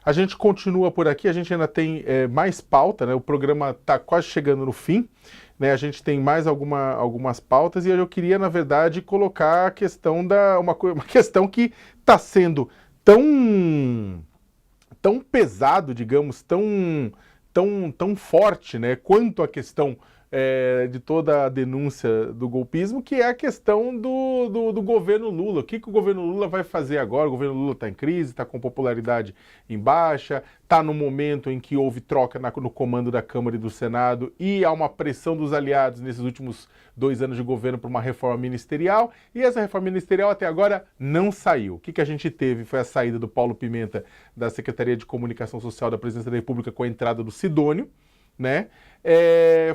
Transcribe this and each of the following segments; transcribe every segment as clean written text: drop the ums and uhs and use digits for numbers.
A gente continua por aqui, a gente ainda tem mais pauta, né? O programa está quase chegando no fim, né? A gente tem mais algumas pautas e eu queria, na verdade, colocar a questão uma questão que está sendo tão pesado, digamos, tão forte, né, quanto a questão de toda a denúncia do golpismo, que é a questão do governo Lula. O que o governo Lula vai fazer agora? O governo Lula está em crise, está com popularidade em baixa, está no momento em que houve troca no comando da Câmara e do Senado e há uma pressão dos aliados nesses últimos 2 anos de governo para uma reforma ministerial, e essa reforma ministerial até agora não saiu. O que a gente teve foi a saída do Paulo Pimenta da Secretaria de Comunicação Social da Presidência da República com a entrada do Sidônio, né?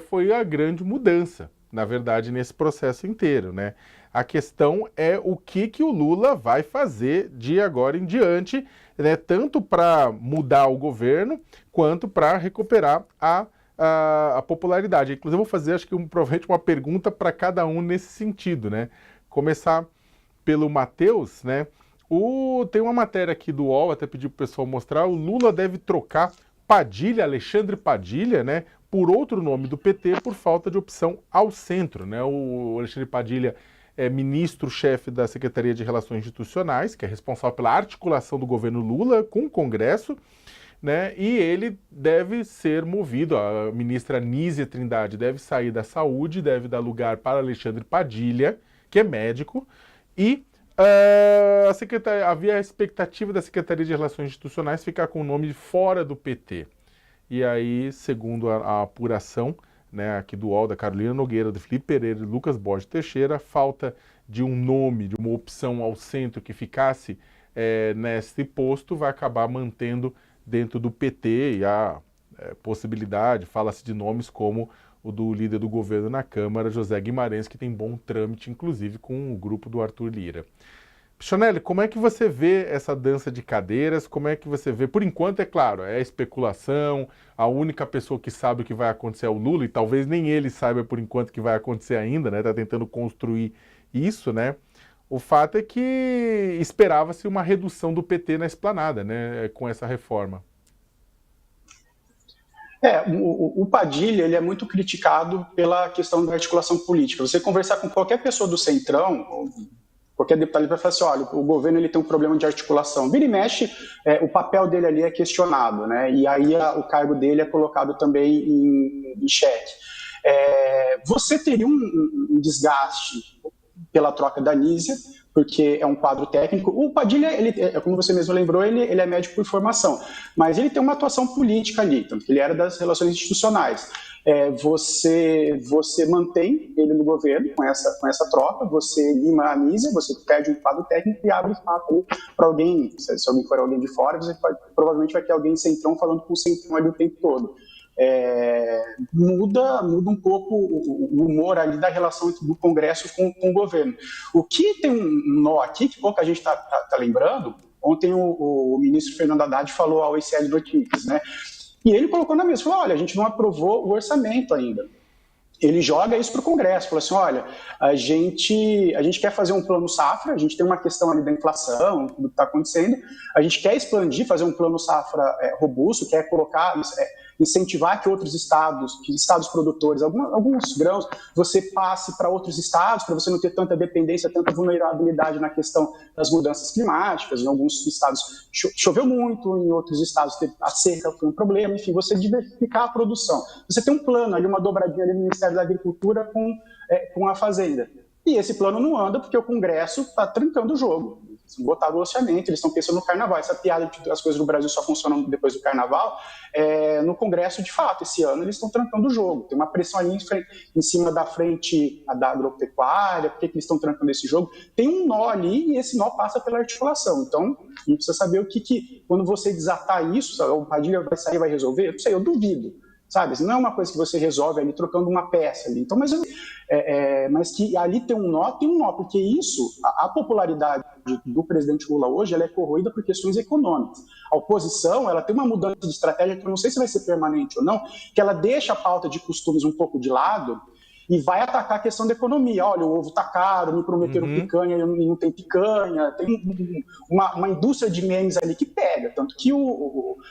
Foi a grande mudança, na verdade, nesse processo inteiro, né? A questão é o que o Lula vai fazer de agora em diante, né? Tanto para mudar o governo, quanto para recuperar a popularidade. Inclusive, eu vou fazer, acho que provavelmente uma pergunta para cada um nesse sentido, né? Começar pelo Matheus, né? Tem uma matéria aqui do UOL, até pedi para o pessoal mostrar, o Lula deve trocar Padilha, Alexandre Padilha, né, por outro nome do PT por falta de opção ao centro, né? O Alexandre Padilha é ministro-chefe da Secretaria de Relações Institucionais, que é responsável pela articulação do governo Lula com o Congresso, né? E ele deve ser movido, a ministra Nízia Trindade deve sair da saúde, deve dar lugar para Alexandre Padilha, que é médico, e havia a expectativa da Secretaria de Relações Institucionais ficar com o nome fora do PT. E aí, segundo a apuração, né, aqui do UOL, da Carolina Nogueira, do Felipe Pereira e Lucas Borges Teixeira, a falta de um nome, de uma opção ao centro que ficasse nesse posto, vai acabar mantendo dentro do PT, e a possibilidade, fala-se de nomes como o do líder do governo na Câmara, José Guimarães, que tem bom trâmite, inclusive, com o grupo do Arthur Lira. Pichonelli, como é que você vê essa dança de cadeiras? Como é que você vê? Por enquanto, é claro, é especulação, a única pessoa que sabe o que vai acontecer é o Lula, e talvez nem ele saiba por enquanto o que vai acontecer ainda, né? Tá tentando construir isso, né? O fato é que esperava-se uma redução do PT na esplanada, né? Com essa reforma. O Padilha ele é muito criticado pela questão da articulação política. Você conversar com qualquer pessoa do Centrão, qualquer deputado, ele vai falar assim, olha, o governo ele tem um problema de articulação. Vira e mexe, o papel dele ali é questionado, né? E aí o cargo dele é colocado também em xeque. Você teria um desgaste pela troca da Nízia, porque é um quadro técnico. O Padilha, como você mesmo lembrou, ele é médico por formação, mas ele tem uma atuação política ali, tanto que ele era das relações institucionais. Você mantém ele no governo com essa troca, você lima a Nízia, você perde um quadro técnico e abre espaço para alguém, se alguém for alguém de fora, provavelmente vai ter alguém centrão falando com o centrão ali o tempo todo. Muda um pouco o humor ali da relação do Congresso com o governo. O que tem um nó aqui, que pouca gente está lembrando, ontem o ministro Fernando Haddad falou ao ICL Notícias, né? E ele colocou na mesa, falou, olha, a gente não aprovou o orçamento ainda. Ele joga isso para o Congresso, falou assim, olha, a gente quer fazer um plano safra, a gente tem uma questão ali da inflação, tudo que está acontecendo, a gente quer expandir, fazer um plano safra robusto, quer colocar, incentivar que outros estados produtores, alguns grãos, você passe para outros estados, para você não ter tanta dependência, tanta vulnerabilidade na questão das mudanças climáticas. Em alguns estados choveu muito, em outros estados a seca foi um problema, enfim, você diversificar a produção. Você tem um plano ali, uma dobradinha ali no Ministério da Agricultura com a Fazenda. E esse plano não anda porque o Congresso está trancando o jogo. Botaram o orçamento, eles estão pensando no Carnaval. Essa piada de que as coisas no Brasil só funcionam depois do Carnaval, no Congresso, de fato, esse ano eles estão trancando o jogo. Tem uma pressão ali em cima da frente da agropecuária, por que eles estão trancando esse jogo? Tem um nó ali e esse nó passa pela articulação. Então, a gente precisa saber quando você desatar isso, o Padilha vai sair e vai resolver? Não sei, eu duvido. Sabe? Não é uma coisa que você resolve ali trocando uma peça ali. Então, mas que ali tem um nó, porque isso, a popularidade do presidente Lula hoje, ela é corroída por questões econômicas. A oposição, ela tem uma mudança de estratégia que eu não sei se vai ser permanente ou não, que ela deixa a pauta de costumes um pouco de lado e vai atacar a questão da economia. Olha, o ovo está caro, me prometeram picanha e não tem picanha. Tem uma indústria de memes ali que pega, tanto que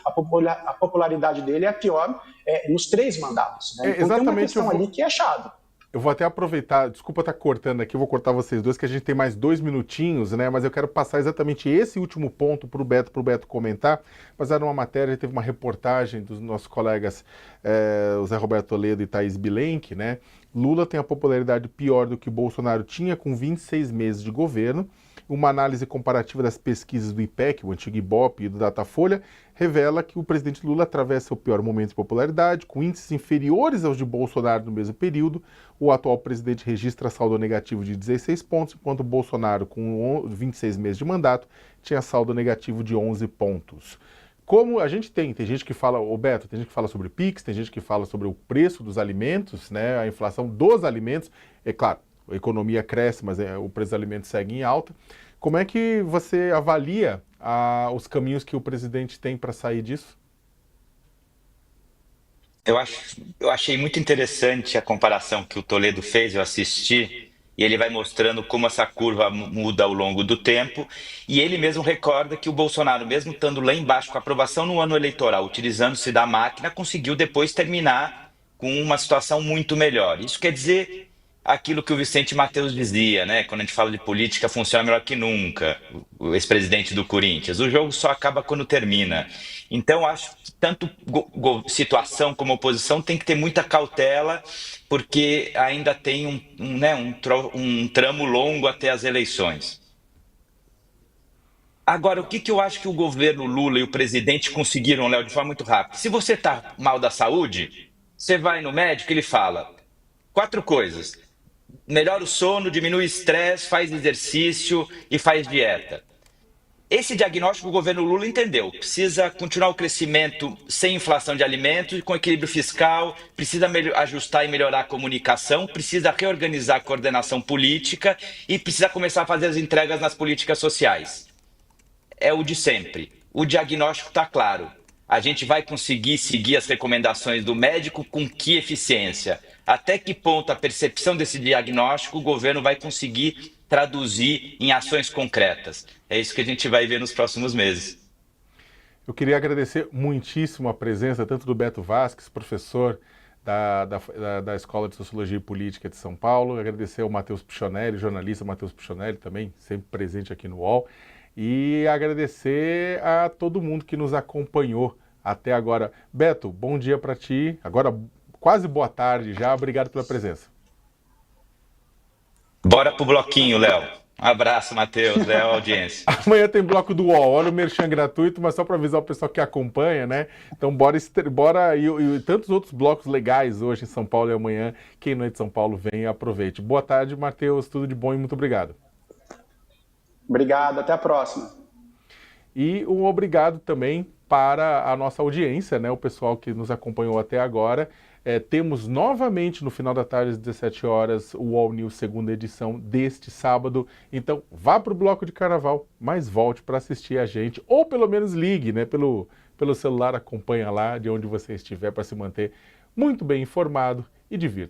a popularidade dele é a pior nos 3 mandatos. Né? Então tem uma questão ali que é chave. Eu vou até aproveitar, desculpa estar cortando aqui, eu vou cortar vocês dois, que a gente tem mais 2 minutinhos, né? Mas eu quero passar exatamente esse último ponto para o Beto comentar. Mas era uma matéria, teve uma reportagem dos nossos colegas o Zé Roberto Toledo e Thaís Bilenque, né? Lula tem a popularidade pior do que Bolsonaro tinha com 26 meses de governo. Uma análise comparativa das pesquisas do IPEC, o antigo Ibope, e do Datafolha, revela que o presidente Lula atravessa o pior momento de popularidade, com índices inferiores aos de Bolsonaro no mesmo período. O atual presidente registra saldo negativo de 16 pontos, enquanto Bolsonaro, com 26 meses de mandato, tinha saldo negativo de 11 pontos. Como a gente tem gente que fala, Beto, tem gente que fala sobre PIX, tem gente que fala sobre o preço dos alimentos, né, a inflação dos alimentos, é claro, a economia cresce, mas o preço dos alimentos segue em alta. Como é que você avalia os caminhos que o presidente tem para sair disso? Eu achei muito interessante a comparação que o Toledo fez, eu assisti, e ele vai mostrando como essa curva muda ao longo do tempo, e ele mesmo recorda que o Bolsonaro, mesmo estando lá embaixo com a aprovação no ano eleitoral, utilizando-se da máquina, conseguiu depois terminar com uma situação muito melhor. Isso quer dizer aquilo que o Vicente Mateus dizia, né? Quando a gente fala de política, funciona melhor que nunca, o ex-presidente do Corinthians. O jogo só acaba quando termina. Então, acho que tanto situação como oposição tem que ter muita cautela, porque ainda tem um tramo longo até as eleições. Agora, o que eu acho que o governo Lula e o presidente conseguiram, Léo, de forma muito rápida? Se você está mal da saúde, você vai no médico e ele fala 4 coisas. Melhora o sono, diminui o estresse, faz exercício e faz dieta. Esse diagnóstico o governo Lula entendeu. Precisa continuar o crescimento sem inflação de alimentos, com equilíbrio fiscal, precisa ajustar e melhorar a comunicação, precisa reorganizar a coordenação política e precisa começar a fazer as entregas nas políticas sociais. É o de sempre. O diagnóstico está claro. A gente vai conseguir seguir as recomendações do médico com que eficiência? Até que ponto a percepção desse diagnóstico o governo vai conseguir traduzir em ações concretas? É isso que a gente vai ver nos próximos meses. Eu queria agradecer muitíssimo a presença tanto do Beto Vasques, professor da Escola de Sociologia e Política de São Paulo, agradecer ao Matheus Pichonelli, jornalista Matheus Pichonelli também, sempre presente aqui no UOL, e agradecer a todo mundo que nos acompanhou até agora. Beto, bom dia para ti, agora quase boa tarde já, obrigado pela presença. Bora pro bloquinho, Léo. Um abraço, Matheus, Léo, audiência. Amanhã tem bloco do UOL, olha o merchan gratuito, mas só para avisar o pessoal que acompanha, né? Então bora e tantos outros blocos legais hoje em São Paulo e amanhã. Quem não é de São Paulo, vem e aproveite. Boa tarde, Matheus, tudo de bom e muito obrigado. Obrigado, até a próxima. E um obrigado também para a nossa audiência, né? O pessoal que nos acompanhou até agora. Temos novamente no final da tarde às 17 horas o All News segunda edição deste sábado. Então vá para o bloco de carnaval, mas volte para assistir a gente, ou pelo menos ligue, né? Pelo celular, acompanha lá de onde você estiver para se manter muito bem informado e divirta.